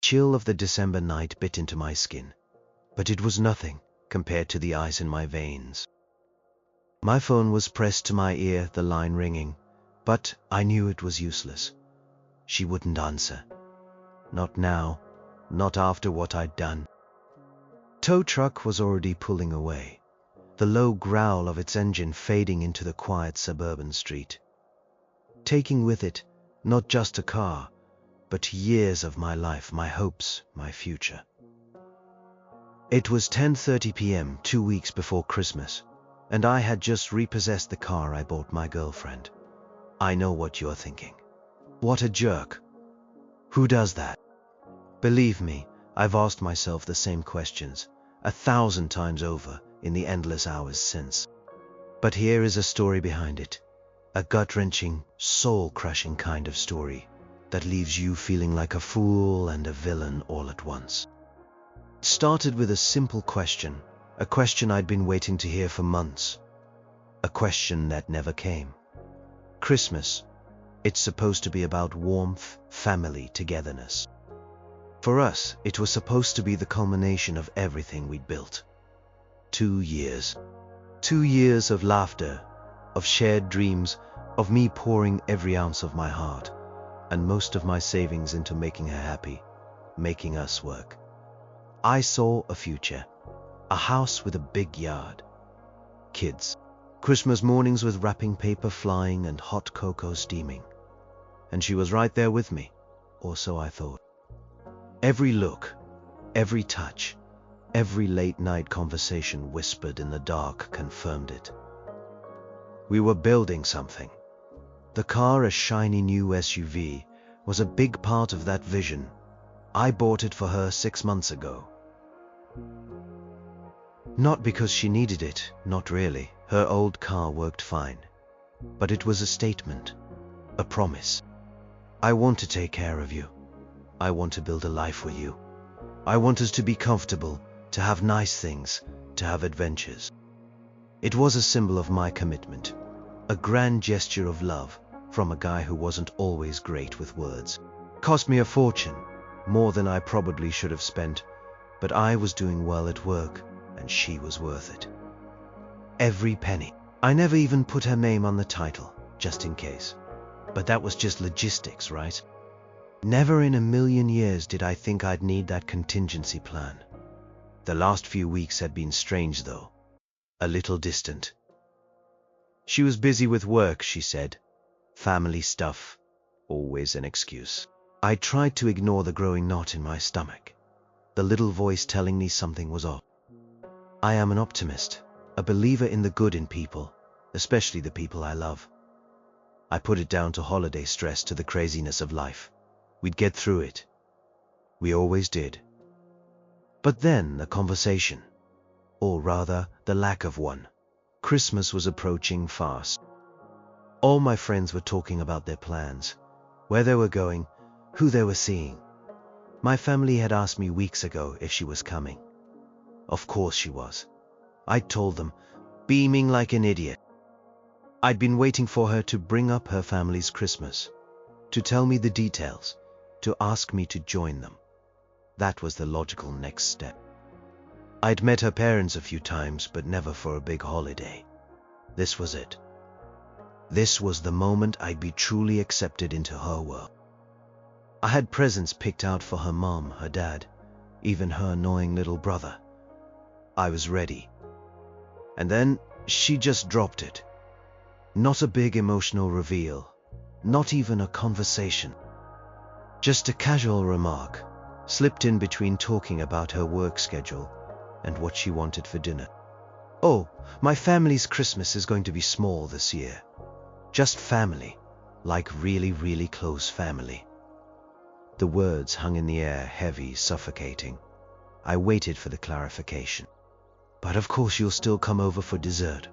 chill of the December night bit into my skin, but it was nothing compared to the ice in my veins. My phone was pressed to my ear, the line ringing, but I knew it was useless. She wouldn't answer. Not now, not after what I'd done. Tow truck was already pulling away, the low growl of its engine fading into the quiet suburban street, taking with it not just a car, but years of my life, my hopes, my future. It was 10:30 p.m., 2 weeks before Christmas, and I had just repossessed the car I bought my girlfriend. I know what you're thinking. What a jerk. Who does that? Believe me, I've asked myself the same questions 1,000 times over in the endless hours since. But here is a story behind it, a gut-wrenching, soul-crushing kind of story that leaves you feeling like a fool and a villain all at once. It started with a simple question, a question I'd been waiting to hear for months, a question that never came. Christmas, it's supposed to be about warmth, family, togetherness. For us, it was supposed to be the culmination of everything we'd built. 2 years. 2 years of laughter, of shared dreams, of me pouring every ounce of my heart and most of my savings into making her happy, making us work. I saw a future, a house with a big yard, kids, Christmas mornings with wrapping paper flying and hot cocoa steaming. And she was right there with me, or so I thought. Every look, every touch, every late-night conversation whispered in the dark confirmed it. We were building something. The car, a shiny new SUV, was a big part of that vision. I bought it for her 6 months ago. Not because she needed it, not really. Her old car worked fine. But it was a statement, a promise. I want to take care of you. I want to build a life with you. I want us to be comfortable, to have nice things, to have adventures. It was a symbol of my commitment, a grand gesture of love from a guy who wasn't always great with words. Cost me a fortune, more than I probably should have spent, but I was doing well at work and she was worth it. Every penny. I never even put her name on the title, just in case. But that was just logistics, right? Never in a million years did I think I'd need that contingency plan. The last few weeks had been strange though, a little distant. She was busy with work, she said. Family stuff, always an excuse. I tried to ignore the growing knot in my stomach, the little voice telling me something was off. I am an optimist, a believer in the good in people, especially the people I love. I put it down to holiday stress, to the craziness of life. We'd get through it. We always did. But then the conversation, or rather the lack of one. Christmas was approaching fast. All my friends were talking about their plans, where they were going, who they were seeing. My family had asked me weeks ago if she was coming. Of course she was. I told them, beaming like an idiot. I'd been waiting for her to bring up her family's Christmas, to tell me the details, to ask me to join them. That was the logical next step. I'd met her parents a few times, but never for a big holiday. This was it. This was the moment I'd be truly accepted into her world. I had presents picked out for her mom, her dad, even her annoying little brother. I was ready. And then she just dropped it. Not a big emotional reveal, not even a conversation. Just a casual remark, slipped in between talking about her work schedule and what she wanted for dinner. Oh, my family's Christmas is going to be small this year. Just family, like really, really close family. The words hung in the air, heavy, suffocating. I waited for the clarification. But of course you'll still come over for dessert.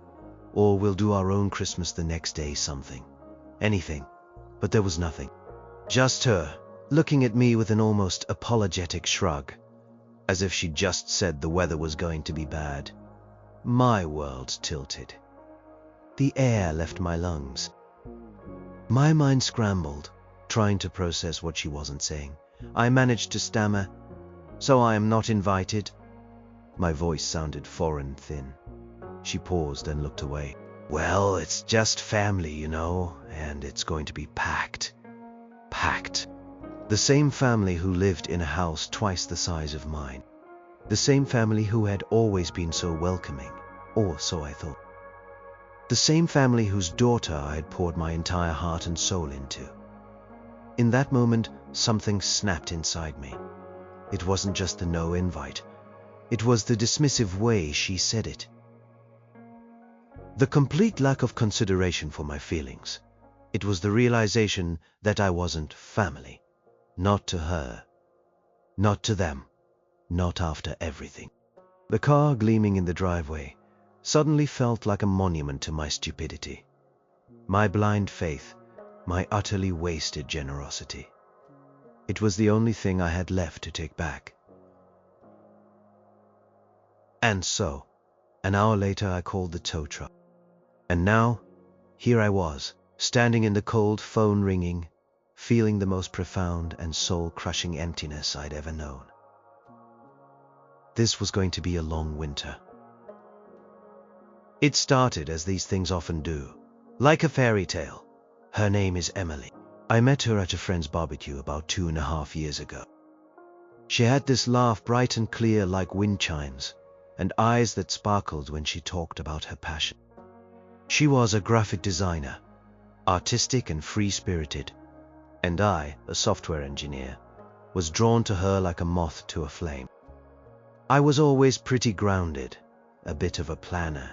Or we'll do our own Christmas the next day, something. Anything. But there was nothing. Just her, looking at me with an almost apologetic shrug, as if she'd just said the weather was going to be bad. My world tilted. The air left my lungs. My mind scrambled, trying to process what she wasn't saying, I managed to stammer. "So I am not invited?" My voice sounded foreign and thin. She paused and looked away. "Well, it's just family, you know, and it's going to be packed. Packed. The same family who lived in a house twice the size of mine. The same family who had always been so welcoming, or so I thought. The same family whose daughter I had poured my entire heart and soul into." In that moment, something snapped inside me. It wasn't just the no invite. It was the dismissive way she said it. The complete lack of consideration for my feelings. It was the realization that I wasn't family. Not to her. Not to them. Not after everything. The car gleaming in the driveway suddenly felt like a monument to my stupidity. My blind faith. My utterly wasted generosity. It was the only thing I had left to take back. And so, an hour later I called the tow truck. And now, here I was, standing in the cold, phone ringing, feeling the most profound and soul-crushing emptiness I'd ever known. This was going to be a long winter. It started as these things often do, like a fairy tale. Her name is Emily. I met her at a friend's barbecue about 2.5 years ago. She had this laugh bright and clear like wind chimes, and eyes that sparkled when she talked about her passion. She was a graphic designer, artistic and free-spirited, and I, a software engineer, was drawn to her like a moth to a flame. I was always pretty grounded, a bit of a planner,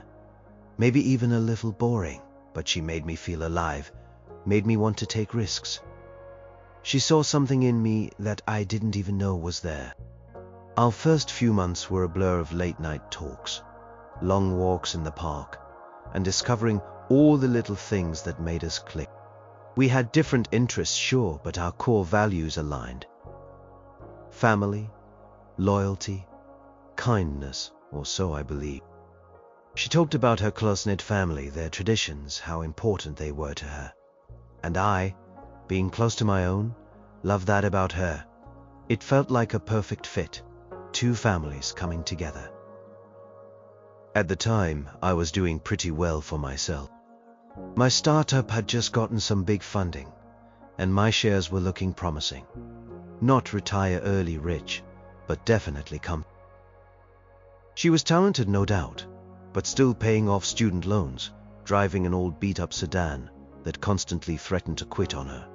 maybe even a little boring, but she made me feel alive, made me want to take risks. She saw something in me that I didn't even know was there. Our first few months were a blur of late-night talks, long walks in the park, and discovering all the little things that made us click. We had different interests, sure, but our core values aligned. Family, loyalty, kindness, or so I believe. She talked about her close-knit family, their traditions, how important they were to her. And I, being close to my own, loved that about her. It felt like a perfect fit, two families coming together. At the time, I was doing pretty well for myself. My startup had just gotten some big funding, and my shares were looking promising. Not retire early rich, but definitely come. She was talented, no doubt, but still paying off student loans, driving an old beat-up sedan that constantly threatened to quit on her.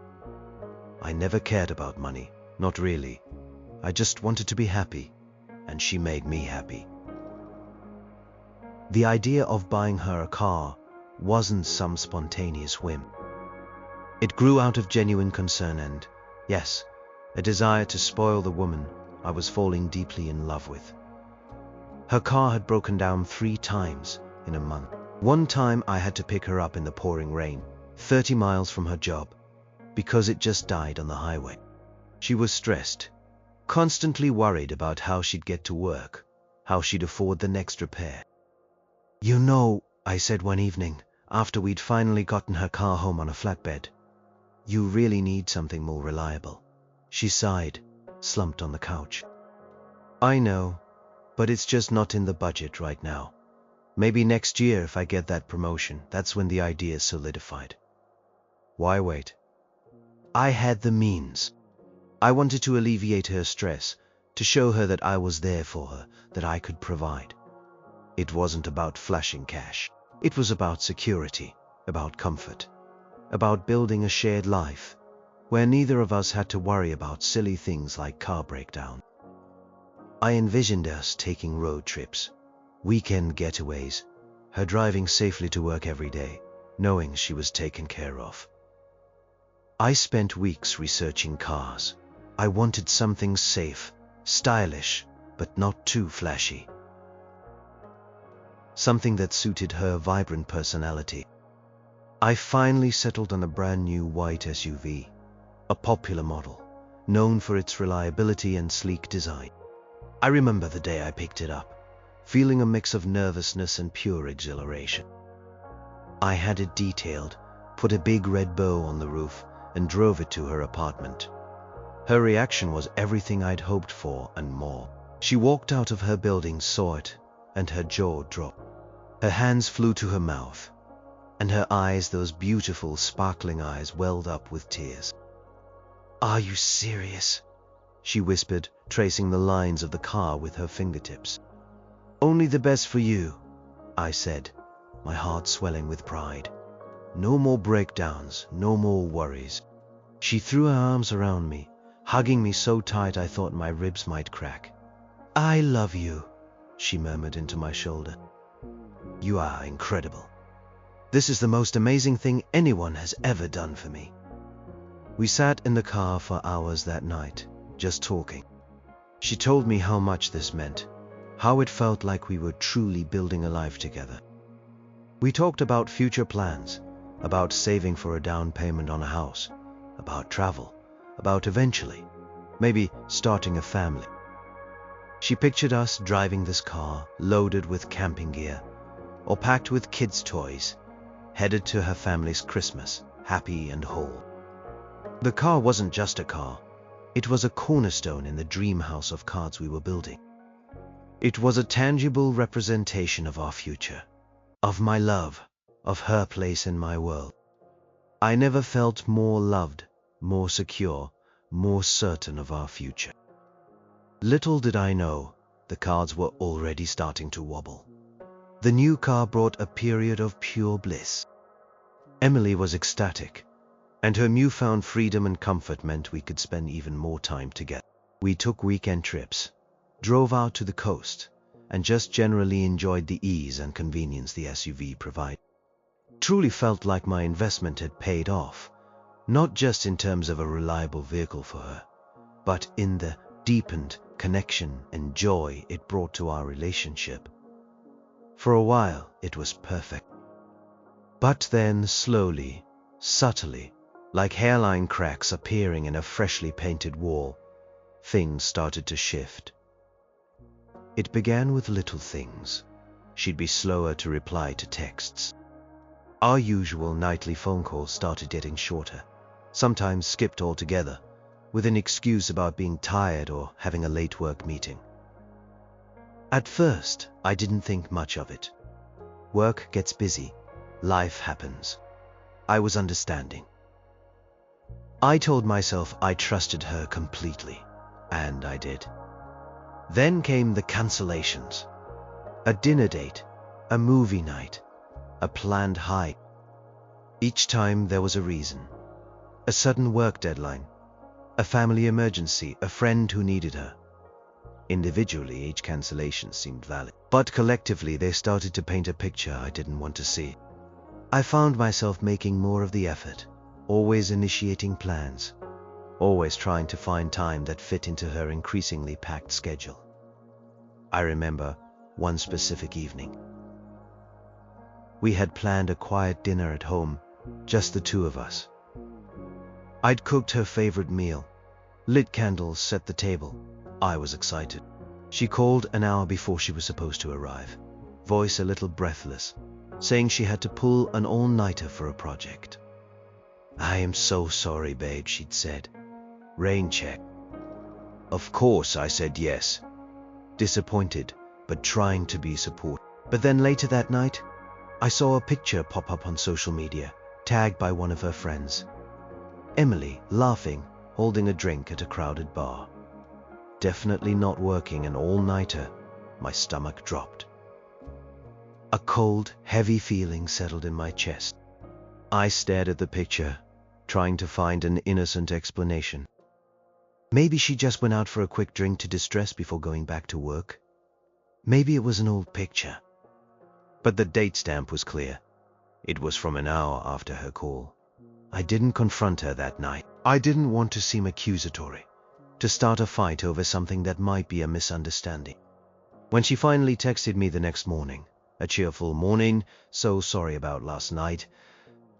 I never cared about money, not really. I just wanted to be happy, and she made me happy. The idea of buying her a car wasn't some spontaneous whim. It grew out of genuine concern and, yes, a desire to spoil the woman I was falling deeply in love with. Her car had broken down 3 times in a month. One time I had to pick her up in the pouring rain, 30 miles from her job, because it just died on the highway. She was stressed, constantly worried about how she'd get to work, how she'd afford the next repair. "You know," I said one evening, after we'd finally gotten her car home on a flatbed, "you really need something more reliable." She sighed, slumped on the couch. "I know, but it's just not in the budget right now. Maybe next year if I get that promotion, that's when the idea solidified." Why wait? I had the means. I wanted to alleviate her stress, to show her that I was there for her, that I could provide. It wasn't about flashing cash. It was about security, about comfort, about building a shared life, where neither of us had to worry about silly things like car breakdown. I envisioned us taking road trips, weekend getaways, her driving safely to work every day, knowing she was taken care of. I spent weeks researching cars. I wanted something safe, stylish, but not too flashy. Something that suited her vibrant personality. I finally settled on a brand new white SUV, a popular model, known for its reliability and sleek design. I remember the day I picked it up, feeling a mix of nervousness and pure exhilaration. I had it detailed, put a big red bow on the roof, and drove it to her apartment. Her reaction was everything I'd hoped for and more. She walked out of her building, saw it, and her jaw dropped. Her hands flew to her mouth, and her eyes, those beautiful, sparkling eyes, welled up with tears. "Are you serious?" she whispered, tracing the lines of the car with her fingertips. "Only the best for you," I said, my heart swelling with pride. No more breakdowns, no more worries. She threw her arms around me, hugging me so tight I thought my ribs might crack. "I love you," she murmured into my shoulder. "You are incredible. This is the most amazing thing anyone has ever done for me." We sat in the car for hours that night, just talking. She told me how much this meant, how it felt like we were truly building a life together. We talked about future plans, about saving for a down payment on a house, about travel, about eventually, maybe starting a family. She pictured us driving this car loaded with camping gear or packed with kids' toys, headed to her family's Christmas, happy and whole. The car wasn't just a car. It was a cornerstone in the dream house of cards we were building. It was a tangible representation of our future, of my love, of her place in my world. I never felt more loved, more secure, more certain of our future. Little did I know, the cards were already starting to wobble. The new car brought a period of pure bliss. Emily was ecstatic, and her newfound freedom and comfort meant we could spend even more time together. We took weekend trips, drove out to the coast, and just generally enjoyed the ease and convenience the SUV provided. Truly felt like my investment had paid off, not just in terms of a reliable vehicle for her, but in the deepened connection and joy it brought to our relationship. For a while, it was perfect. But then, slowly, subtly, like hairline cracks appearing in a freshly painted wall, things started to shift. It began with little things. She'd be slower to reply to texts. Our usual nightly phone calls started getting shorter, sometimes skipped altogether, with an excuse about being tired or having a late work meeting. At first, I didn't think much of it. Work gets busy, life happens. I was understanding. I told myself I trusted her completely, and I did. Then came the cancellations. A dinner date, a movie night, a planned hike. Each time there was a reason. A sudden work deadline, a family emergency, a friend who needed her. Individually, each cancellation seemed valid, but collectively they started to paint a picture I didn't want to see. I found myself making more of the effort, always initiating plans, always trying to find time that fit into her increasingly packed schedule. I remember one specific evening. We had planned a quiet dinner at home, just the two of us. I'd cooked her favorite meal, lit candles, set the table. I was excited. She called an hour before she was supposed to arrive, voice a little breathless, saying she had to pull an all-nighter for a project. "I am so sorry, babe," she'd said. "Rain check." Of course, I said yes, disappointed, but trying to be supportive. But then later that night, I saw a picture pop up on social media, tagged by one of her friends. Emily, laughing, holding a drink at a crowded bar. Definitely not working an all-nighter. My stomach dropped. A cold, heavy feeling settled in my chest. I stared at the picture, trying to find an innocent explanation. Maybe she just went out for a quick drink to distress before going back to work. Maybe it was an old picture. But the date stamp was clear. It was from an hour after her call. I didn't confront her that night. I didn't want to seem accusatory, to start a fight over something that might be a misunderstanding. When she finally texted me the next morning, a cheerful "Morning, so sorry about last night,"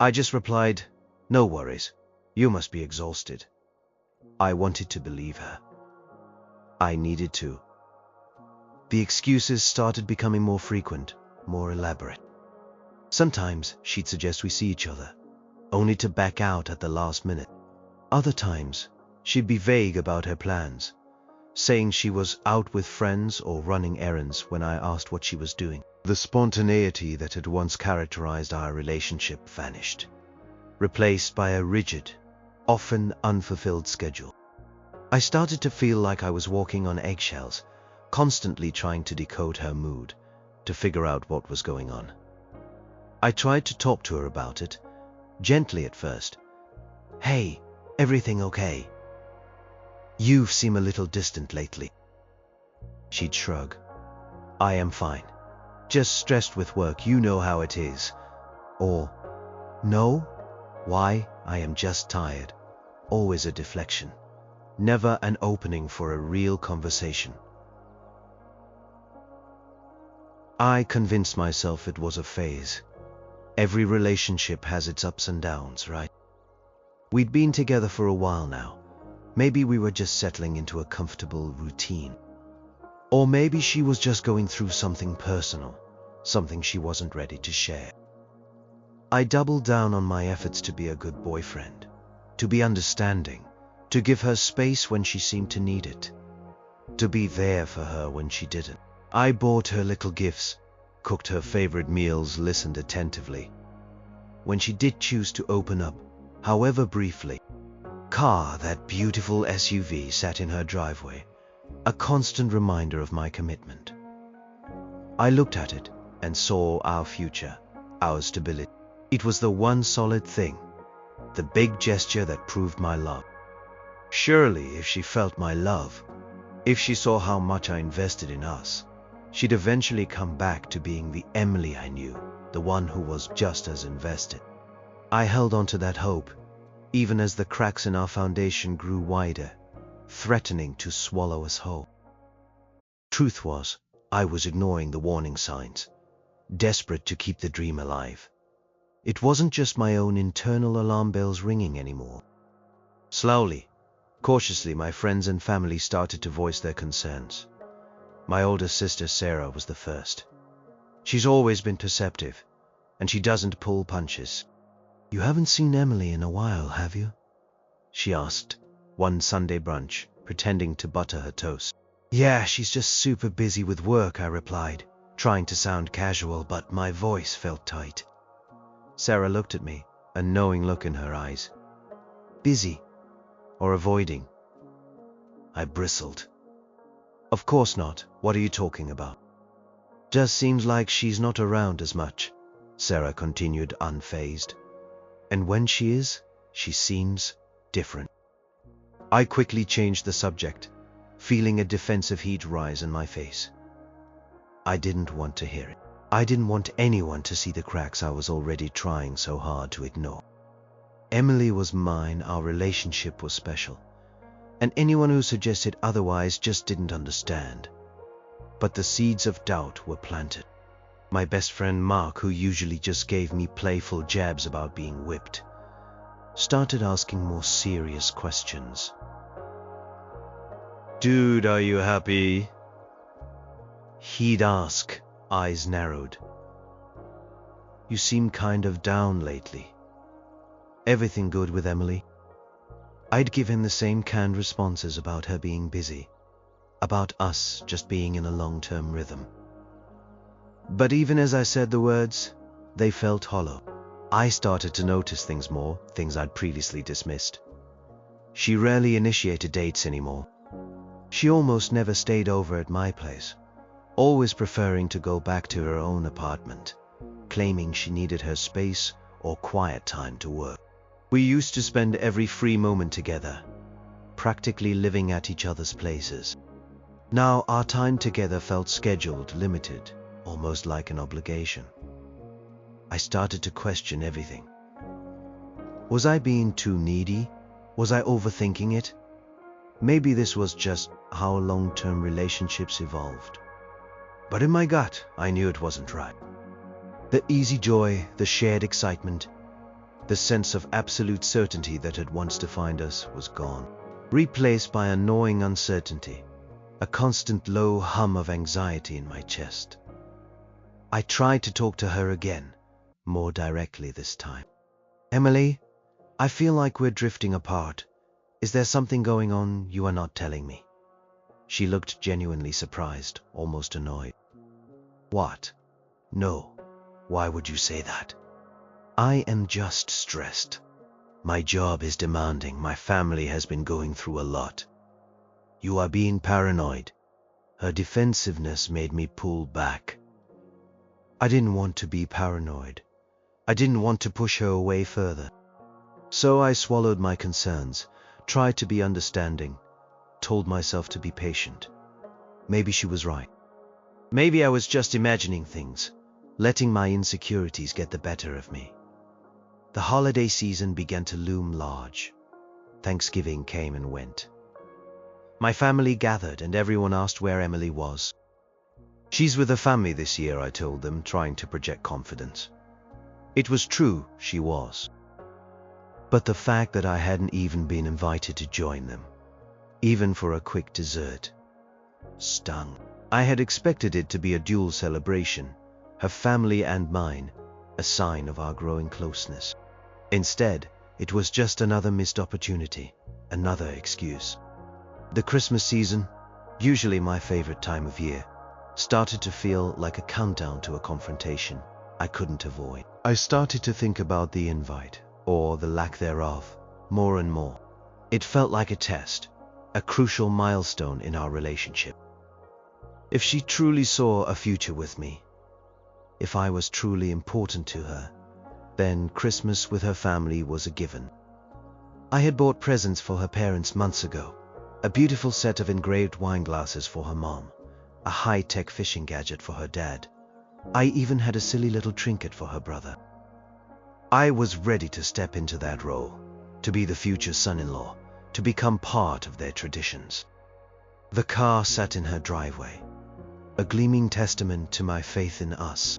I just replied, "No worries, you must be exhausted." I wanted to believe her. I needed to. The excuses started becoming more frequent, more elaborate. Sometimes she'd suggest we see each other, only to back out at the last minute. Other times, She'd be vague about her plans, saying she was out with friends or running errands when I asked what she was doing. The spontaneity that had once characterized our relationship vanished, replaced by a rigid, often unfulfilled schedule. I started to feel like I was walking on eggshells, constantly trying to decode her mood, to figure out what was going on. I tried to talk to her about it, gently at first. "Hey, everything okay? You seem a little distant lately." She'd shrug. "I am fine. Just stressed with work, you know how it is." Or, "No? Why? I am just tired." Always a deflection. Never an opening for a real conversation. I convinced myself it was a phase. Every relationship has its ups and downs, right? We'd been together for a while now. Maybe we were just settling into a comfortable routine. Or maybe she was just going through something personal, something she wasn't ready to share. I doubled down on my efforts to be a good boyfriend, to be understanding, to give her space when she seemed to need it, to be there for her when she didn't. I bought her little gifts, cooked her favorite meals, listened attentively. When she did choose to open up, however briefly, that beautiful SUV sat in her driveway, a constant reminder of my commitment. I looked at it and saw our future, our stability. It was the one solid thing, the big gesture that proved my love. Surely, if she felt my love, if she saw how much I invested in us, she'd eventually come back to being the Emily I knew, the one who was just as invested. I held on to that hope, even as the cracks in our foundation grew wider, threatening to swallow us whole. Truth was, I was ignoring the warning signs, desperate to keep the dream alive. It wasn't just my own internal alarm bells ringing anymore. Slowly, cautiously, my friends and family started to voice their concerns. My older sister Sarah was the first. She's always been perceptive, and she doesn't pull punches. "You haven't seen Emily in a while, have you?" she asked, one Sunday brunch, pretending to butter her toast. "Yeah, she's just super busy with work," I replied, trying to sound casual, but my voice felt tight. Sarah looked at me, a knowing look in her eyes. "Busy? Or avoiding?" I bristled. "Of course not. What are you talking about?" "Just seems like she's not around as much," Sarah continued, unfazed. "And when she is, she seems different." I quickly changed the subject, feeling a defensive heat rise in my face. I didn't want to hear it. I didn't want anyone to see the cracks I was already trying so hard to ignore. Emily was mine, our relationship was special, and anyone who suggested otherwise just didn't understand. But the seeds of doubt were planted. My best friend Mark, who usually just gave me playful jabs about being whipped, started asking more serious questions. "Dude, are you happy?" He'd ask, eyes narrowed. "You seem kind of down lately. Everything good with Emily?" I'd give him the same canned responses about her being busy, about us just being in a long-term rhythm. But even as I said the words, they felt hollow. I started to notice things more, things I'd previously dismissed. She rarely initiated dates anymore. She almost never stayed over at my place, always preferring to go back to her own apartment, claiming she needed her space or quiet time to work. We used to spend every free moment together, practically living at each other's places. Now our time together felt scheduled, limited, almost like an obligation. I started to question everything. Was I being too needy? Was I overthinking it? Maybe this was just how long-term relationships evolved. But in my gut, I knew it wasn't right. The easy joy, the shared excitement, the sense of absolute certainty that had once defined us was gone, replaced by a gnawing uncertainty, a constant low hum of anxiety in my chest. I tried to talk to her again, more directly this time. "Emily, I feel like we're drifting apart. Is there something going on you are not telling me? She looked genuinely surprised, almost annoyed. What? No. Why would you say that? I am just stressed. My job is demanding. My family has been going through a lot. You are being paranoid. Her defensiveness made me pull back. I didn't want to be paranoid. I didn't want to push her away further. So I swallowed my concerns, tried to be understanding, told myself to be patient. Maybe she was right. Maybe I was just imagining things, letting my insecurities get the better of me. The holiday season began to loom large. Thanksgiving came and went. My family gathered and everyone asked where Emily was. She's with her family this year, I told them, trying to project confidence. It was true, she was. But the fact that I hadn't even been invited to join them, even for a quick dessert, stung. I had expected it to be a dual celebration, her family and mine, a sign of our growing closeness. Instead, it was just another missed opportunity, another excuse. The Christmas season, usually my favorite time of year, started to feel like a countdown to a confrontation I couldn't avoid. I started to think about the invite, or the lack thereof, more and more. It felt like a test, a crucial milestone in our relationship. If she truly saw a future with me, if I was truly important to her, then Christmas with her family was a given. I had bought presents for her parents months ago, a beautiful set of engraved wine glasses for her mom, a high-tech fishing gadget for her dad. I even had a silly little trinket for her brother. I was ready to step into that role, to be the future son-in-law, to become part of their traditions. The car sat in her driveway, a gleaming testament to my faith in us.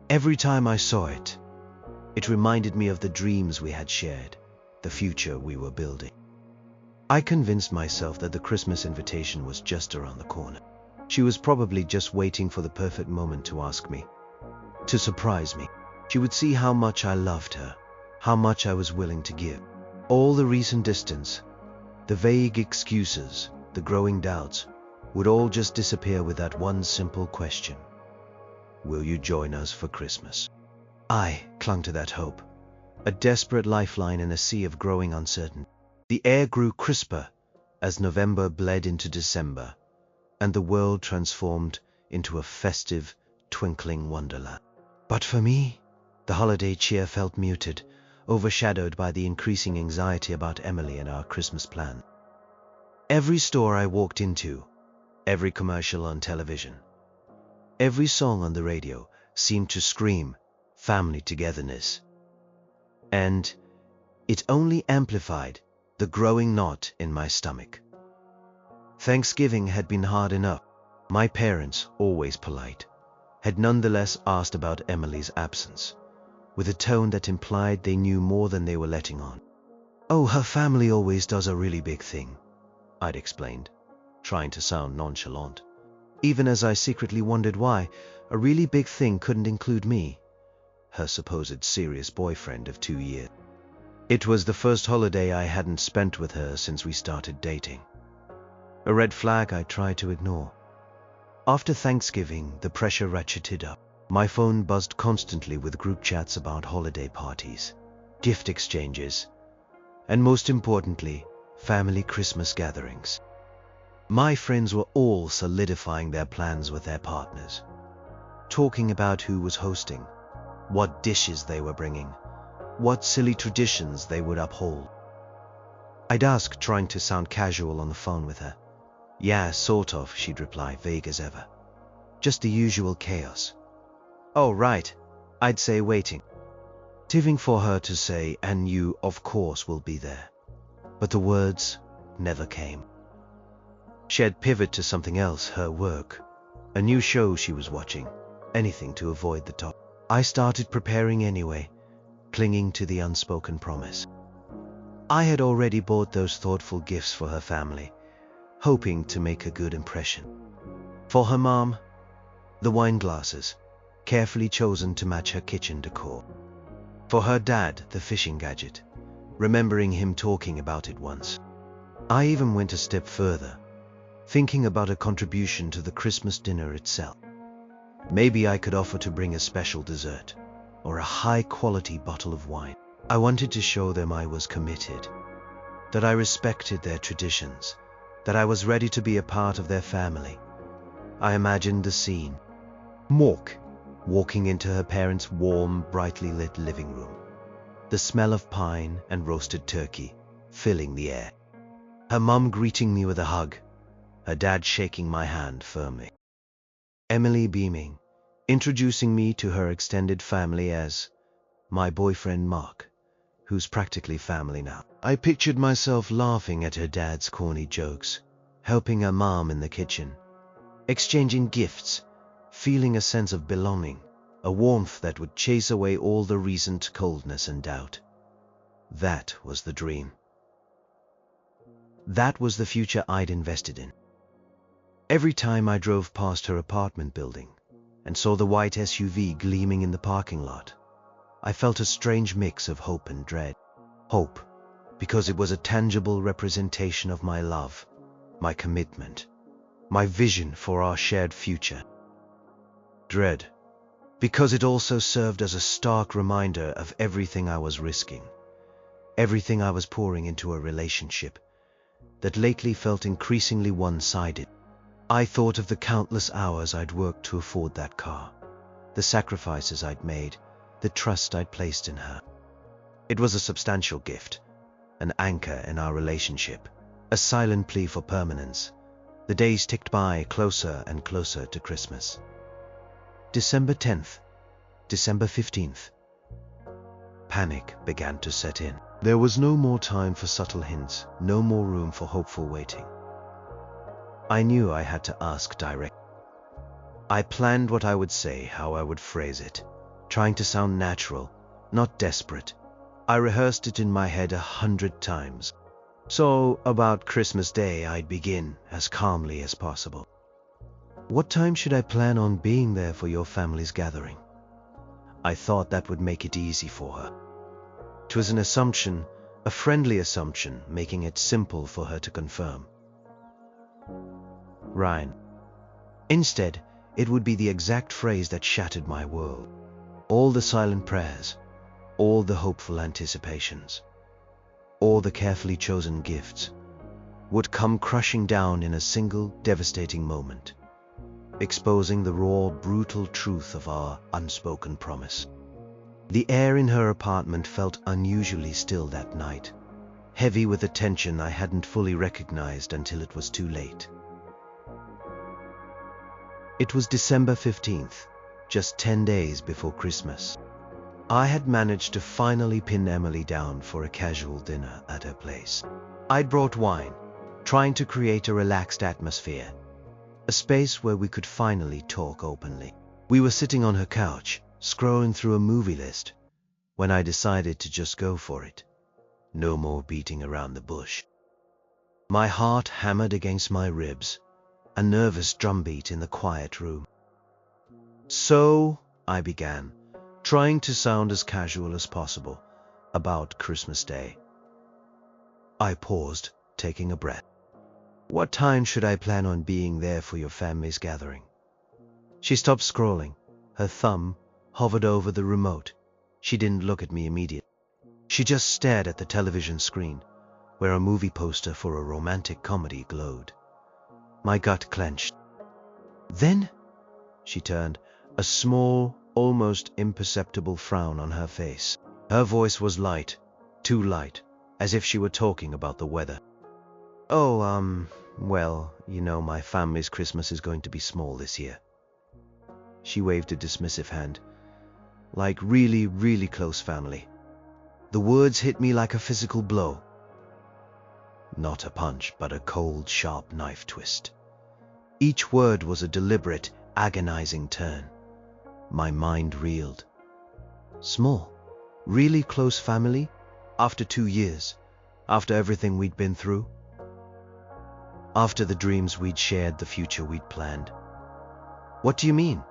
Every time I saw it, it reminded me of the dreams we had shared, the future we were building. I convinced myself that the Christmas invitation was just around the corner. She was probably just waiting for the perfect moment to ask me, to surprise me. She would see how much I loved her, how much I was willing to give. All the recent distance, the vague excuses, the growing doubts, would all just disappear with that one simple question. Will you join us for Christmas? I clung to that hope, a desperate lifeline in a sea of growing uncertainty. The air grew crisper as November bled into December, and the world transformed into a festive, twinkling wonderland. But for me, the holiday cheer felt muted, overshadowed by the increasing anxiety about Emily and our Christmas plan. Every store I walked into, every commercial on television, every song on the radio seemed to scream family togetherness. And it only amplified the growing knot in my stomach. Thanksgiving had been hard enough. My parents, always polite, had nonetheless asked about Emily's absence, with a tone that implied they knew more than they were letting on. Oh, her family always does a really big thing, I'd explained, trying to sound nonchalant, even as I secretly wondered why a really big thing couldn't include me, her supposed serious boyfriend of 2 years. It was the first holiday I hadn't spent with her since we started dating. A red flag I tried to ignore. After Thanksgiving, the pressure ratcheted up. My phone buzzed constantly with group chats about holiday parties, gift exchanges, and most importantly, family Christmas gatherings. My friends were all solidifying their plans with their partners, talking about who was hosting, what dishes they were bringing, what silly traditions they would uphold. I'd ask, trying to sound casual on the phone with her. Yeah, sort of, she'd reply, vague as ever. Just the usual chaos. Oh, right, I'd say waiting. Tiving for her to say, and you, of course, will be there. But the words never came. She'd pivot to something else, her work, a new show she was watching, anything to avoid the topic. I started preparing anyway, clinging to the unspoken promise. I had already bought those thoughtful gifts for her family, hoping to make a good impression. For her mom, the wine glasses, carefully chosen to match her kitchen decor. For her dad, the fishing gadget, remembering him talking about it once. I even went a step further, thinking about a contribution to the Christmas dinner itself. Maybe I could offer to bring a special dessert, or a high-quality bottle of wine. I wanted to show them I was committed, that I respected their traditions, that I was ready to be a part of their family. I imagined the scene. Mork walking into her parents' warm, brightly lit living room. The smell of pine and roasted turkey filling the air. Her mum greeting me with a hug, her dad shaking my hand firmly. Emily beaming, introducing me to her extended family as my boyfriend Mark, who's practically family now. I pictured myself laughing at her dad's corny jokes, helping her mom in the kitchen, exchanging gifts, feeling a sense of belonging, a warmth that would chase away all the recent coldness and doubt. That was the dream. That was the future I'd invested in. Every time I drove past her apartment building and saw the white SUV gleaming in the parking lot, I felt a strange mix of hope and dread. Hope, because it was a tangible representation of my love, my commitment, my vision for our shared future. Dread, because it also served as a stark reminder of everything I was risking, everything I was pouring into a relationship that lately felt increasingly one-sided. I thought of the countless hours I'd worked to afford that car, the sacrifices I'd made, the trust I'd placed in her. It was a substantial gift, an anchor in our relationship, a silent plea for permanence. The days ticked by closer and closer to Christmas. December 10th, December 15th. Panic began to set in. There was no more time for subtle hints, no more room for hopeful waiting. I knew I had to ask direct. I planned what I would say, how I would phrase it, trying to sound natural, not desperate. I rehearsed it in my head 100 times. So, about Christmas Day, I'd begin as calmly as possible. What time should I plan on being there for your family's gathering? I thought that would make it easy for her. It was an assumption, a friendly assumption, making it simple for her to confirm. Ryan. Instead, it would be the exact phrase that shattered my world. All the silent prayers, all the hopeful anticipations, all the carefully chosen gifts would come crushing down in a single devastating moment, exposing the raw, brutal truth of our unspoken promise. The air in her apartment felt unusually still that night, heavy with a tension I hadn't fully recognized until it was too late. It was December 15th, just 10 days before Christmas. I had managed to finally pin Emily down for a casual dinner at her place. I'd brought wine, trying to create a relaxed atmosphere, a space where we could finally talk openly. We were sitting on her couch, scrolling through a movie list, when I decided to just go for it. No more beating around the bush. My heart hammered against my ribs, a nervous drumbeat in the quiet room. So, I began, trying to sound as casual as possible, about Christmas Day. I paused, taking a breath. What time should I plan on being there for your family's gathering? She stopped scrolling. Her thumb hovered over the remote. She didn't look at me immediately. She just stared at the television screen, where a movie poster for a romantic comedy glowed. My gut clenched. Then, she turned, a small, almost imperceptible frown on her face. Her voice was light, too light, as if she were talking about the weather. Oh, well, my family's Christmas is going to be small this year. She waved a dismissive hand. Like really, really close family. The words hit me like a physical blow. Not a punch, but a cold, sharp knife twist. Each word was a deliberate, agonizing turn. My mind reeled. Small? Really close family? After 2 years? After everything we'd been through? After the dreams we'd shared, the future we'd planned? What do you mean?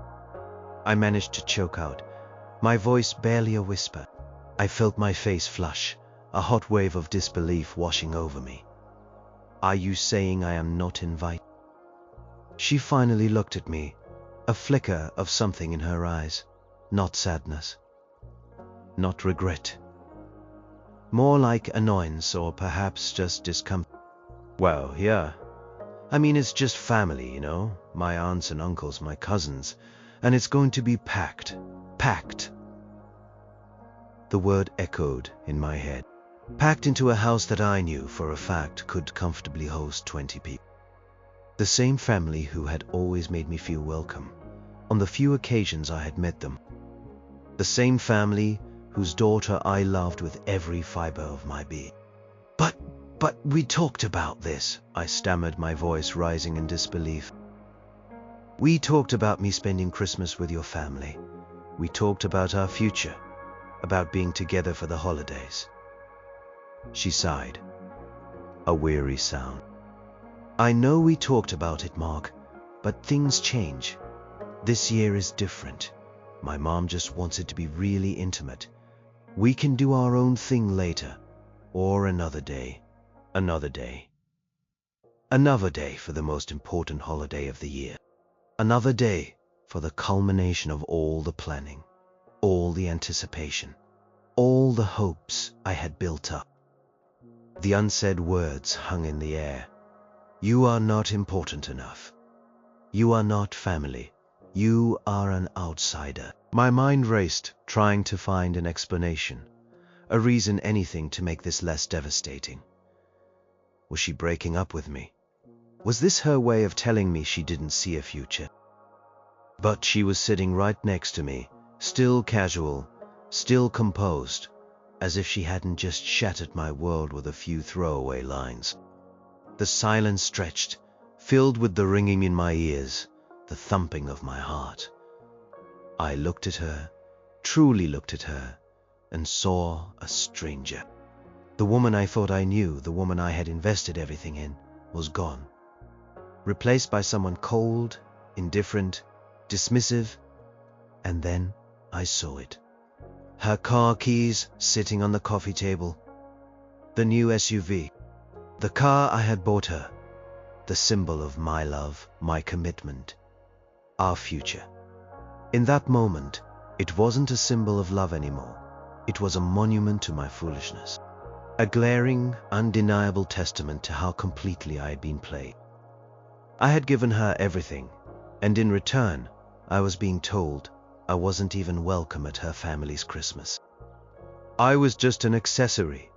I managed to choke out, my voice barely a whisper. I felt my face flush, a hot wave of disbelief washing over me. Are you saying I am not invited? She finally looked at me, a flicker of something in her eyes. Not sadness. Not regret. More like annoyance or perhaps just discomfort. Well, yeah. I mean, it's just family, you know? My aunts and uncles, my cousins. And it's going to be packed. Packed. The word echoed in my head. Packed into a house that I knew for a fact could comfortably host 20 people. The same family who had always made me feel welcome on the few occasions I had met them. The same family whose daughter I loved with every fiber of my being. But we talked about this, I stammered, my voice rising in disbelief. We talked about me spending Christmas with your family. We talked about our future, about being together for the holidays. She sighed, a weary sound. I know we talked about it, Mark, but things change. This year is different. My mom just wants it to be really intimate. We can do our own thing later, or another day. Another day. Another day for the most important holiday of the year. Another day for the culmination of all the planning, all the anticipation, all the hopes I had built up. The unsaid words hung in the air. You are not important enough. You are not family. You are an outsider. My mind raced, trying to find an explanation, a reason, anything to make this less devastating. Was she breaking up with me? Was this her way of telling me she didn't see a future? But she was sitting right next to me, still casual, still composed, as if she hadn't just shattered my world with a few throwaway lines. The silence stretched, filled with the ringing in my ears, the thumping of my heart. I looked at her, truly looked at her, and saw a stranger. The woman I thought I knew, the woman I had invested everything in, was gone. Replaced by someone cold, indifferent, dismissive, and then I saw it. Her car keys sitting on the coffee table. The new SUV. The car I had bought her. The symbol of my love, my commitment, our future. In that moment, it wasn't a symbol of love anymore. It was a monument to my foolishness. A glaring, undeniable testament to how completely I had been played. I had given her everything, and in return, I was being told I wasn't even welcome at her family's Christmas. I was just an accessory,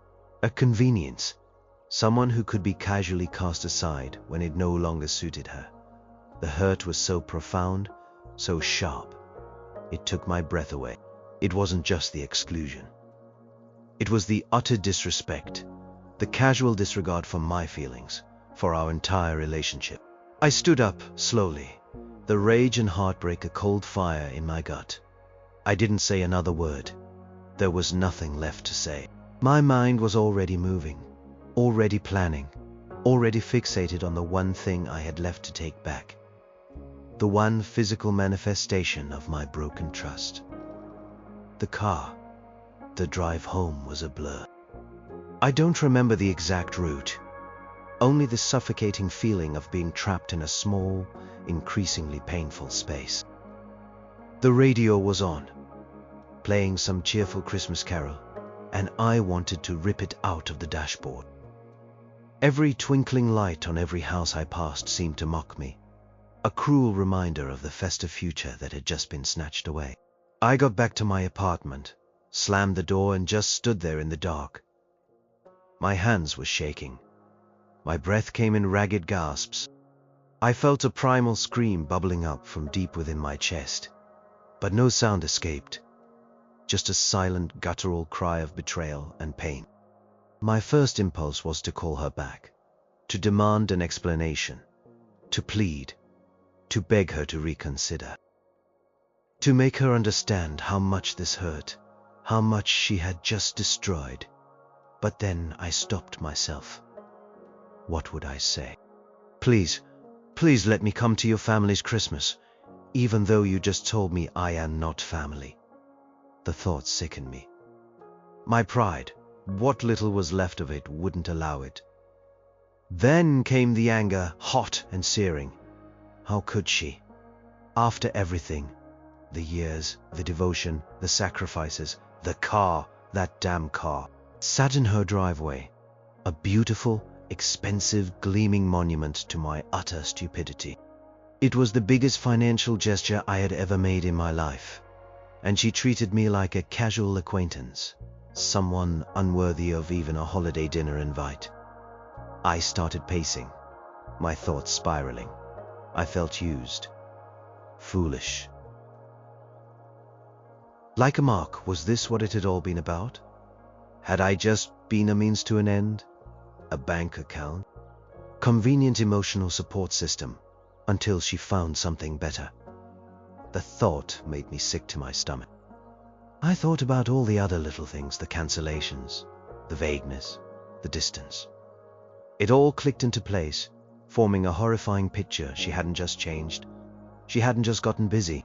a convenience, someone who could be casually cast aside when it no longer suited her. The hurt was so profound, so sharp. It took my breath away. It wasn't just the exclusion. It was the utter disrespect, the casual disregard for my feelings, for our entire relationship. I stood up slowly, the rage and heartbreak a cold fire in my gut. I didn't say another word. There was nothing left to say. My mind was already moving, already planning, already fixated on the one thing I had left to take back. The one physical manifestation of my broken trust. The car. The drive home was a blur. I don't remember the exact route, only the suffocating feeling of being trapped in a small, increasingly painful space. The radio was on, playing some cheerful Christmas carol, and I wanted to rip it out of the dashboard. Every twinkling light on every house I passed seemed to mock me, a cruel reminder of the festive future that had just been snatched away. I got back to my apartment, slammed the door, and just stood there in the dark. My hands were shaking. My breath came in ragged gasps. I felt a primal scream bubbling up from deep within my chest, but no sound escaped, just a silent, guttural cry of betrayal and pain. My first impulse was to call her back, to demand an explanation, to plead, to beg her to reconsider, to make her understand how much this hurt, how much she had just destroyed. But then I stopped myself. What would I say? Please let me come to your family's Christmas, even though you just told me I am not family. The thought sickened me. My pride, What little was left of it wouldn't allow it. Then came the anger, hot and searing. How could she? After everything, the years, the devotion, the sacrifices, the car, that damn car, sat in her driveway, a beautiful, expensive, gleaming monument to my utter stupidity. It was the biggest financial gesture I had ever made in my life, and she treated me like a casual acquaintance, someone unworthy of even a holiday dinner invite. I started pacing, my thoughts spiraling. I felt used, foolish. Like a mark, was this what it had all been about? Had I just been a means to an end? A bank account? Convenient emotional support system, until she found something better. The thought made me sick to my stomach. I thought about all the other little things, the cancellations, the vagueness, the distance. It all clicked into place, forming a horrifying picture. She hadn't just changed. She hadn't just gotten busy.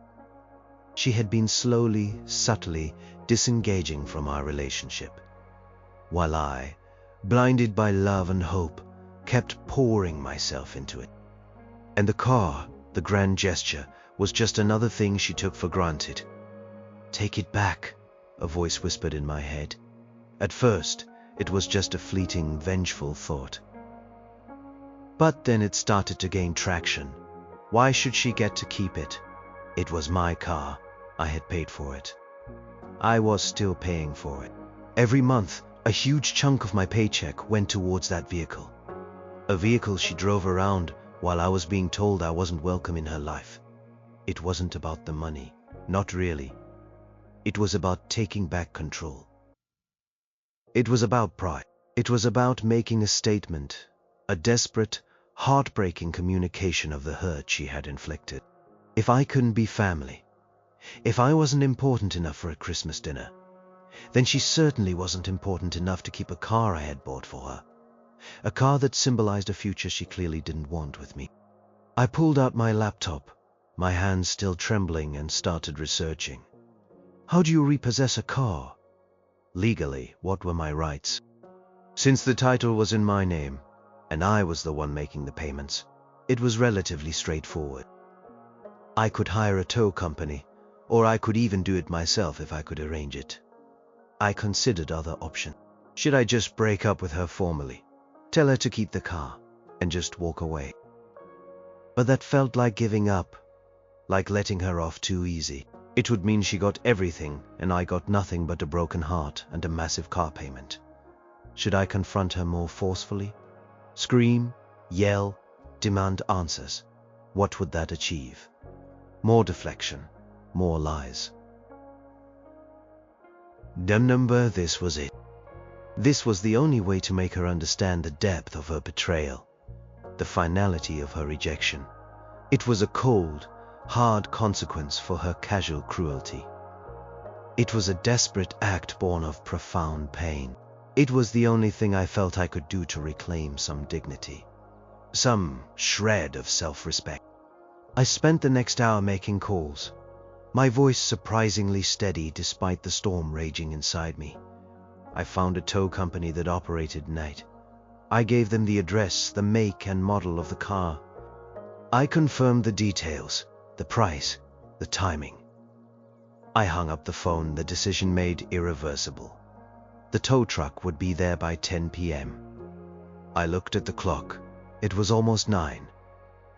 She had been slowly, subtly disengaging from our relationship, while I, blinded by love and hope, kept pouring myself into it. And the car, the grand gesture, was just another thing she took for granted. Take it back, a voice whispered in my head. At first, it was just a fleeting, vengeful thought. But then it started to gain traction. Why should she get to keep it? It was my car. I had paid for it. I was still paying for it. Every month, a huge chunk of my paycheck went towards that vehicle. A vehicle she drove around while I was being told I wasn't welcome in her life. It wasn't about the money. Not really. It was about taking back control. It was about pride. It was about making a statement, a desperate, heartbreaking communication of the hurt she had inflicted. If I couldn't be family, if I wasn't important enough for a Christmas dinner, then she certainly wasn't important enough to keep a car I had bought for her. A car that symbolized a future she clearly didn't want with me. I pulled out my laptop, my hands still trembling, and started researching. How do you repossess a car? Legally, what were my rights? Since the title was in my name, and I was the one making the payments, it was relatively straightforward. I could hire a tow company, or I could even do it myself if I could arrange it. I considered other options. Should I just break up with her formally, tell her to keep the car, and just walk away? But that felt like giving up, like letting her off too easy. It would mean she got everything and I got nothing but a broken heart and a massive car payment. Should I confront her more forcefully? Scream, yell, demand answers? What would that achieve? More deflection, more lies. Number, this was it. This was the only way to make her understand the depth of her betrayal, the finality of her rejection. It was a cold, hard consequence for her casual cruelty. It was a desperate act born of profound pain. It was the only thing I felt I could do to reclaim some dignity, some shred of self-respect. I spent the next hour making calls, my voice surprisingly steady despite the storm raging inside me. I found a tow company that operated night. I gave them the address, the make and model of the car. I confirmed the details, the price, the timing. I hung up the phone, the decision made irreversible. The tow truck would be there by 10 p.m. I looked at the clock. It was almost 9.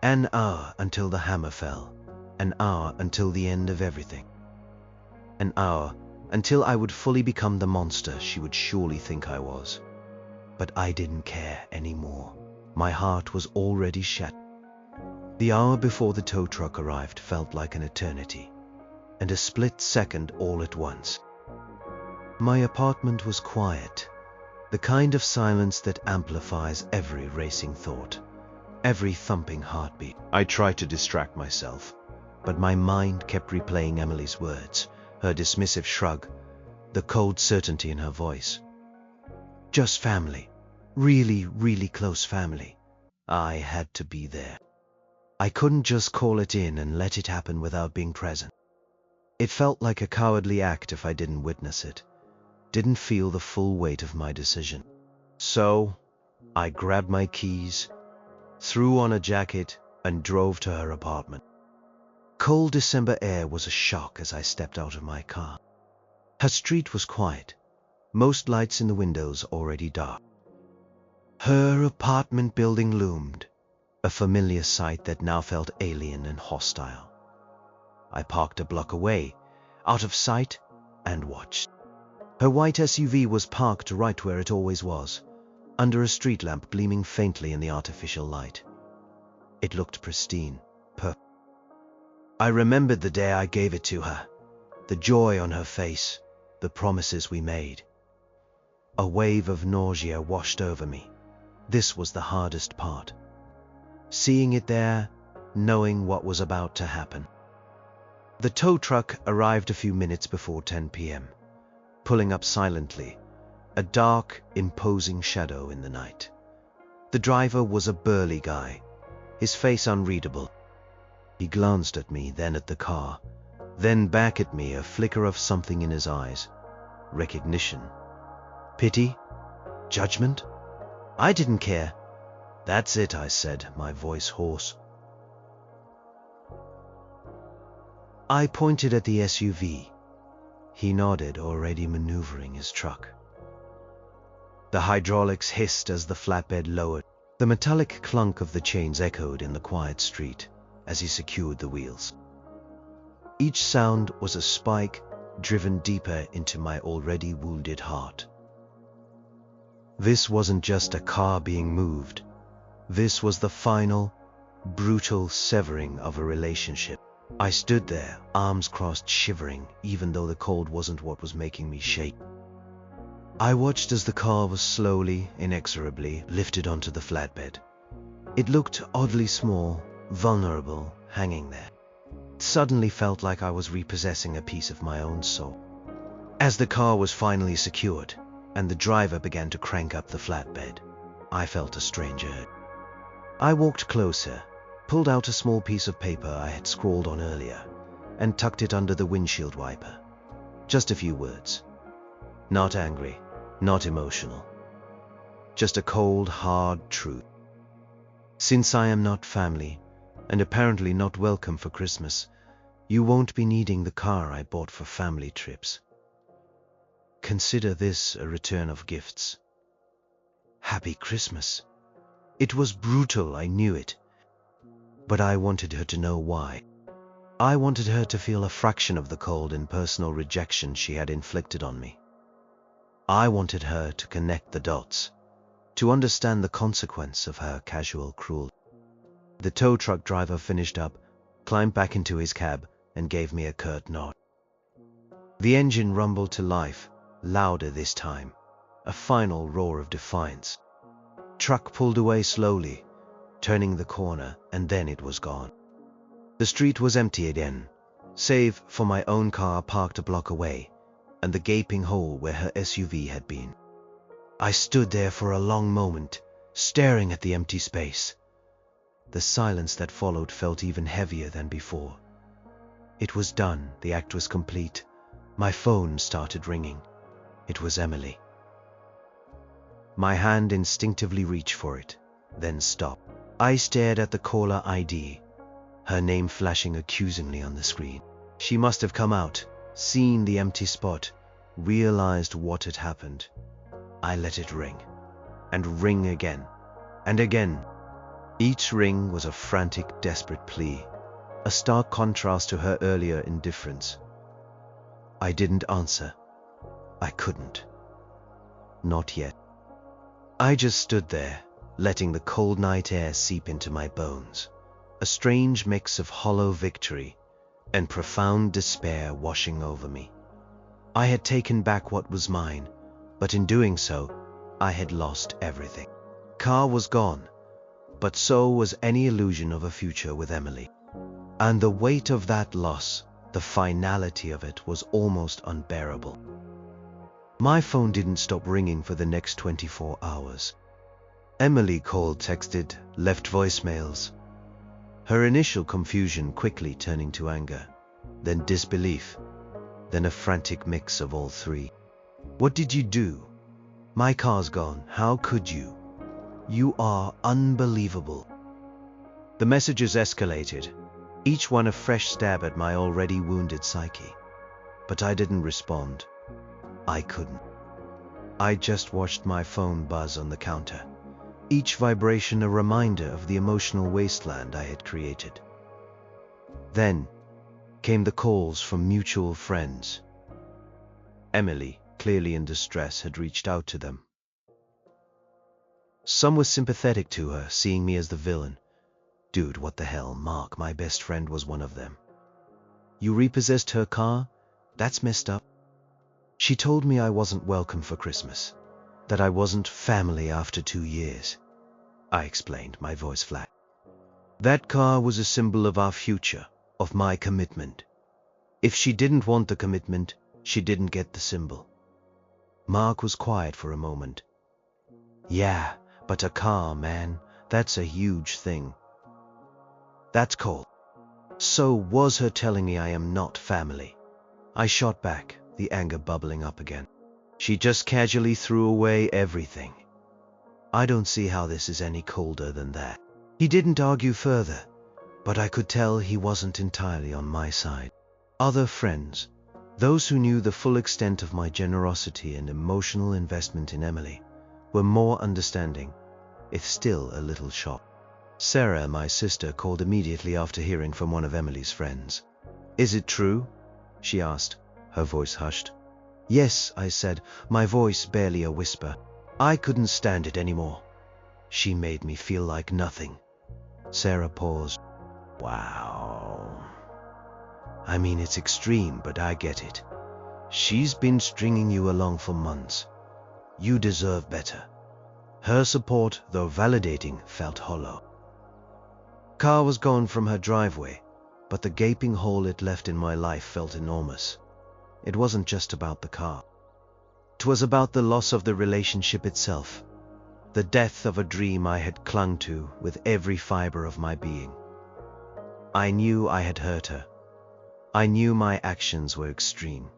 An hour until the hammer fell. An hour until the end of everything. An hour until I would fully become the monster she would surely think I was. But I didn't care anymore. My heart was already shattered. The hour before the tow truck arrived felt like an eternity, and a split second all at once. My apartment was quiet, the kind of silence that amplifies every racing thought, every thumping heartbeat. I tried to distract myself, but my mind kept replaying Emily's words, her dismissive shrug, the cold certainty in her voice. Just family. Really, really close family. I had to be there. I couldn't just call it in and let it happen without being present. It felt like a cowardly act if I didn't witness it. didn't feel the full weight of my decision. So, I grabbed my keys, threw on a jacket, and drove to her apartment. Cold December air was a shock as I stepped out of my car. Her street was quiet, most lights in the windows already dark. Her apartment building loomed, a familiar sight that now felt alien and hostile. I parked a block away, out of sight, and watched. Her white SUV was parked right where it always was, under a street lamp gleaming faintly in the artificial light. It looked pristine, perfect. I remembered the day I gave it to her, the joy on her face, the promises we made. A wave of nausea washed over me. This was the hardest part. Seeing it there, knowing what was about to happen. The tow truck arrived a few minutes before 10 p.m., pulling up silently, a dark, imposing shadow in the night. The driver was a burly guy, his face unreadable. He glanced at me, then at the car, then back at me, a flicker of something in his eyes. Recognition. Pity? Judgment? I didn't care. "That's it," I said, my voice hoarse. I pointed at the SUV. He nodded, already maneuvering his truck. The hydraulics hissed as the flatbed lowered. The metallic clunk of the chains echoed in the quiet street as he secured the wheels. Each sound was a spike driven deeper into my already wounded heart. This wasn't just a car being moved. This was the final, brutal severing of a relationship. I stood there, arms crossed, shivering, even though the cold wasn't what was making me shake. I watched as the car was slowly, inexorably lifted onto the flatbed. It looked oddly small, vulnerable, hanging there. It suddenly felt like I was repossessing a piece of my own soul. As the car was finally secured, and the driver began to crank up the flatbed, I felt a strange urge. I walked closer, pulled out a small piece of paper I had scrawled on earlier, and tucked it under the windshield wiper. Just a few words. Not angry, not emotional. Just a cold, hard truth. Since I am not family, and apparently not welcome for Christmas, you won't be needing the car I bought for family trips. Consider this a return of gifts. Happy Christmas. It was brutal, I knew it. But I wanted her to know why. I wanted her to feel a fraction of the cold and personal rejection she had inflicted on me. I wanted her to connect the dots, to understand the consequence of her casual cruelty. The tow truck driver finished up, climbed back into his cab, and gave me a curt nod. The engine rumbled to life, louder this time, a final roar of defiance. Truck pulled away slowly, turning the corner, and then it was gone. The street was empty again, save for my own car parked a block away, and the gaping hole where her SUV had been. I stood there for a long moment, staring at the empty space. The silence that followed felt even heavier than before. It was done, the act was complete. My phone started ringing. It was Emily. My hand instinctively reached for it, then stopped. I stared at the caller ID, her name flashing accusingly on the screen. She must have come out, seen the empty spot, realized what had happened. I let it ring, and ring again, and again. Each ring was a frantic, desperate plea, a stark contrast to her earlier indifference. I didn't answer. I couldn't. Not yet. I just stood there, letting the cold night air seep into my bones, a strange mix of hollow victory and profound despair washing over me. I had taken back what was mine, but in doing so, I had lost everything. Car was gone, but so was any illusion of a future with Emily. And the weight of that loss, the finality of it, was almost unbearable. My phone didn't stop ringing for the next 24 hours. Emily called, texted, left voicemails. Her initial confusion quickly turning to anger, then disbelief, then a frantic mix of all three. What did you do? My car's gone. How could you? You are unbelievable. The messages escalated, each one a fresh stab at my already wounded psyche. But I didn't respond. I couldn't. I just watched my phone buzz on the counter, each vibration a reminder of the emotional wasteland I had created. Then came the calls from mutual friends. Emily, clearly in distress, had reached out to them. Some were sympathetic to her, seeing me as the villain. Dude, what the hell? Mark, my best friend, was one of them. You repossessed her car? That's messed up. She told me I wasn't welcome for Christmas, that I wasn't family after 2 years. I explained, my voice flat. That car was a symbol of our future, of my commitment. If she didn't want the commitment, she didn't get the symbol. Mark was quiet for a moment. Yeah, but a car, man, that's a huge thing. That's cold. So was her telling me I am not family. I shot back, the anger bubbling up again. She just casually threw away everything. I don't see how this is any colder than that. He didn't argue further, but I could tell he wasn't entirely on my side. Other friends, those who knew the full extent of my generosity and emotional investment in Emily, were more understanding, if still a little shocked. Sarah, my sister, called immediately after hearing from one of Emily's friends. Is it true? She asked, her voice hushed. Yes, I said, my voice barely a whisper. I couldn't stand it anymore. She made me feel like nothing. Sarah paused. Wow. I mean, it's extreme, but I get it. She's been stringing you along for months. You deserve better. Her support, though validating, felt hollow. Car was gone from her driveway, but the gaping hole it left in my life felt enormous. It wasn't just about the car. It was about the loss of the relationship itself, the death of a dream I had clung to with every fiber of my being. I knew I had hurt her. I knew my actions were extreme.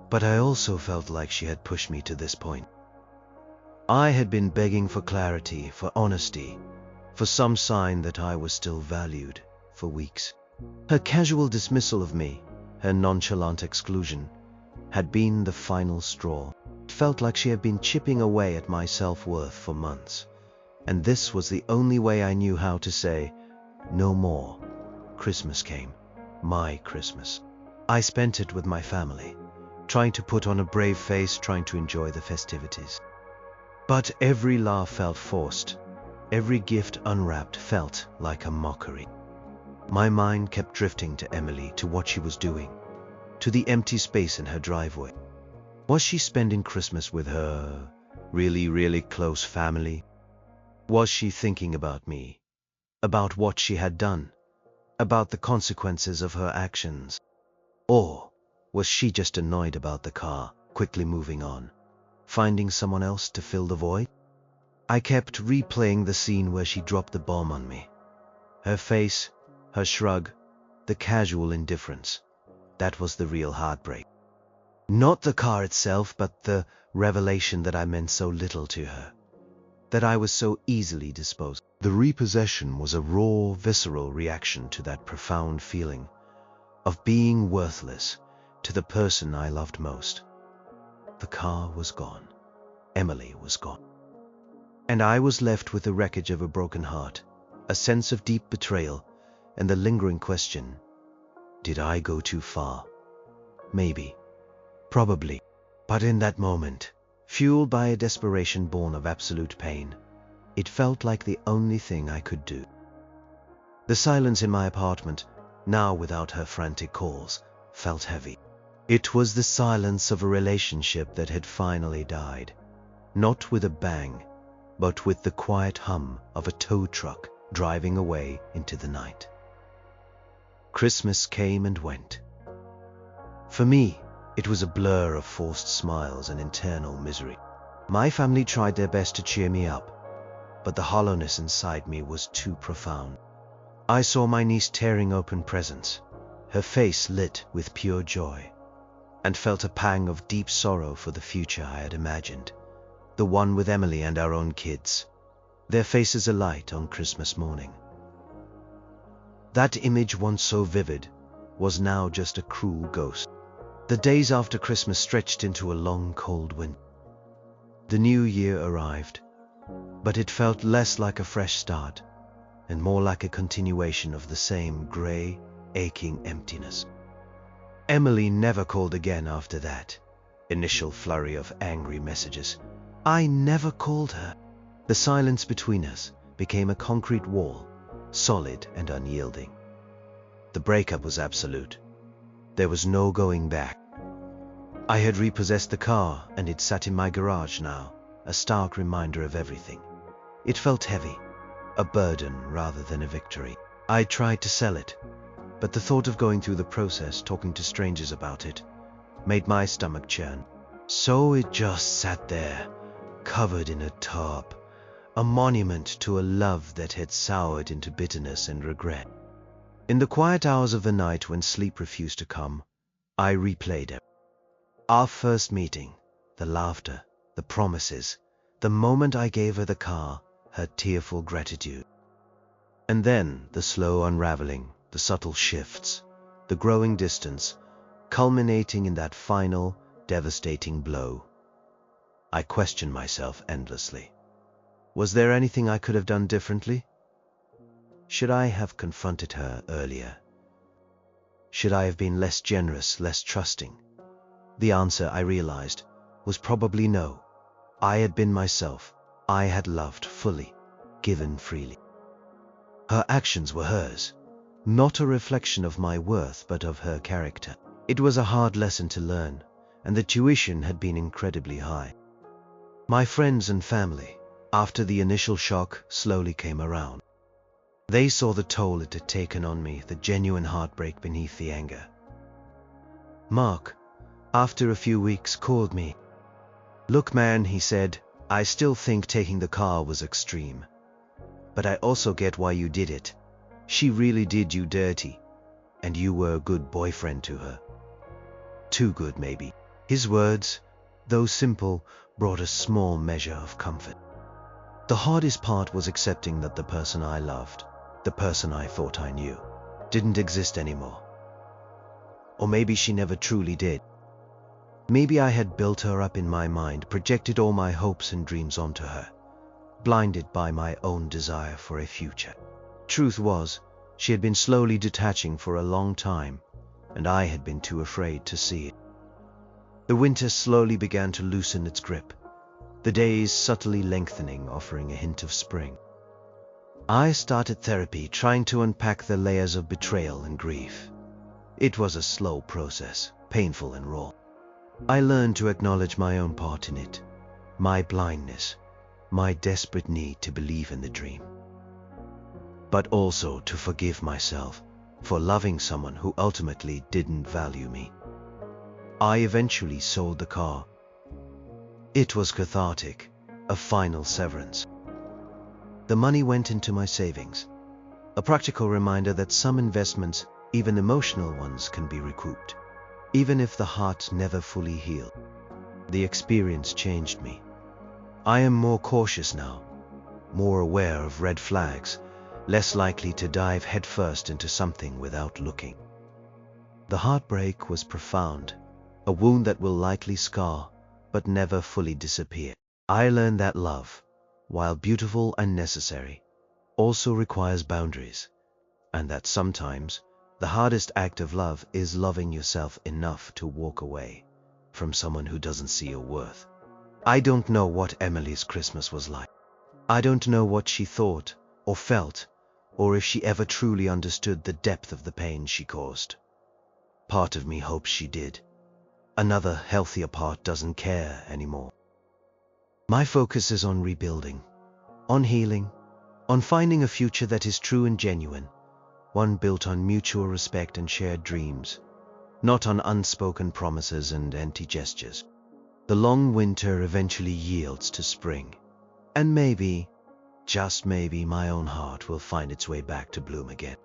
But I also felt like she had pushed me to this point. I had been begging for clarity, for honesty, for some sign that I was still valued, for weeks. Her casual dismissal of me, her nonchalant exclusion, had been the final straw. It felt like she had been chipping away at my self-worth for months, and this was the only way I knew how to say, no more. Christmas came. My Christmas. I spent it with my family, trying to put on a brave face, trying to enjoy the festivities. But every laugh felt forced. Every gift unwrapped felt like a mockery. My mind kept drifting to Emily, to what she was doing, to the empty space in her driveway. Was she spending Christmas with her really close family? Was she thinking about me, about what she had done, about the consequences of her actions? Or was she just annoyed about the car, quickly moving on, finding someone else to fill the void? I kept replaying the scene where she dropped the bomb on me. Her face, her shrug, the casual indifference. That was the real heartbreak. Not the car itself, but the revelation that I meant so little to her, that I was so easily disposed. The repossession was a raw, visceral reaction to that profound feeling of being worthless to the person I loved most. The car was gone. Emily was gone. And I was left with the wreckage of a broken heart, a sense of deep betrayal, and the lingering question, did I go too far? Maybe. Probably. But in that moment, fueled by a desperation born of absolute pain, it felt like the only thing I could do. The silence in my apartment, now without her frantic calls, felt heavy. It was the silence of a relationship that had finally died, not with a bang, but with the quiet hum of a tow truck driving away into the night. Christmas came and went. For me, it was a blur of forced smiles and internal misery. My family tried their best to cheer me up, but the hollowness inside me was too profound. I saw my niece tearing open presents, her face lit with pure joy. and felt a pang of deep sorrow for the future I had imagined, the one with Emily and our own kids, their faces alight on Christmas morning. That image, once so vivid, was now just a cruel ghost. The days after Christmas stretched into a long, cold winter. The new year arrived, but it felt less like a fresh start and more like a continuation of the same grey, aching emptiness. Emily never called again after that initial flurry of angry messages. I never called her. The silence between us became a concrete wall, solid and unyielding. The breakup was absolute. There was no going back. I had repossessed the car, and it sat in my garage now, a stark reminder of everything. It felt heavy, a burden rather than a victory. I tried to sell it, but the thought of going through the process, talking to strangers about it, made my stomach churn. So it just sat there, covered in a tarp, a monument to a love that had soured into bitterness and regret. In the quiet hours of the night when sleep refused to come, I replayed it. Our first meeting, the laughter, the promises, the moment I gave her the car, her tearful gratitude. And then the slow unraveling, the subtle shifts, the growing distance, culminating in that final, devastating blow. I questioned myself endlessly. Was there anything I could have done differently? Should I have confronted her earlier? Should I have been less generous, less trusting? The answer, I realized, was probably no. I had been myself. I had loved fully, given freely. Her actions were hers, not a reflection of my worth, but of her character. It was a hard lesson to learn, and the tuition had been incredibly high. My friends and family, after the initial shock, slowly came around. They saw the toll it had taken on me, the genuine heartbreak beneath the anger. Mark, after a few weeks, called me. Look man, he said, I still think taking the car was extreme. But I also get why you did it. She really did you dirty. And you were a good boyfriend to her. Too good, maybe. His words, though simple, brought a small measure of comfort. The hardest part was accepting that the person I loved, the person I thought I knew, didn't exist anymore. Or maybe she never truly did. Maybe I had built her up in my mind, projected all my hopes and dreams onto her, blinded by my own desire for a future. Truth was, she had been slowly detaching for a long time, and I had been too afraid to see it. The winter slowly began to loosen its grip, the days subtly lengthening, offering a hint of spring. I started therapy, trying to unpack the layers of betrayal and grief. It was a slow process, painful and raw. I learned to acknowledge my own part in it, my blindness, my desperate need to believe in the dream. But also to forgive myself for loving someone who ultimately didn't value me. I eventually sold the car. It was cathartic, a final severance. The money went into my savings, a practical reminder that some investments, even emotional ones, can be recouped, even if the heart never fully healed. The experience changed me. I am more cautious now, more aware of red flags, less likely to dive headfirst into something without looking. The heartbreak was profound, a wound that will likely scar, but never fully disappear. I learned that love, while beautiful and necessary, also requires boundaries, and that sometimes the hardest act of love is loving yourself enough to walk away from someone who doesn't see your worth. I don't know what Emily's Christmas was like. I don't know what she thought or felt, or if she ever truly understood the depth of the pain she caused. Part of me hopes she did. Another, healthier part doesn't care anymore. My focus is on rebuilding, on healing, on finding a future that is true and genuine, one built on mutual respect and shared dreams, not on unspoken promises and empty gestures. The long winter eventually yields to spring, and maybe, just maybe, my own heart will find its way back to bloom again.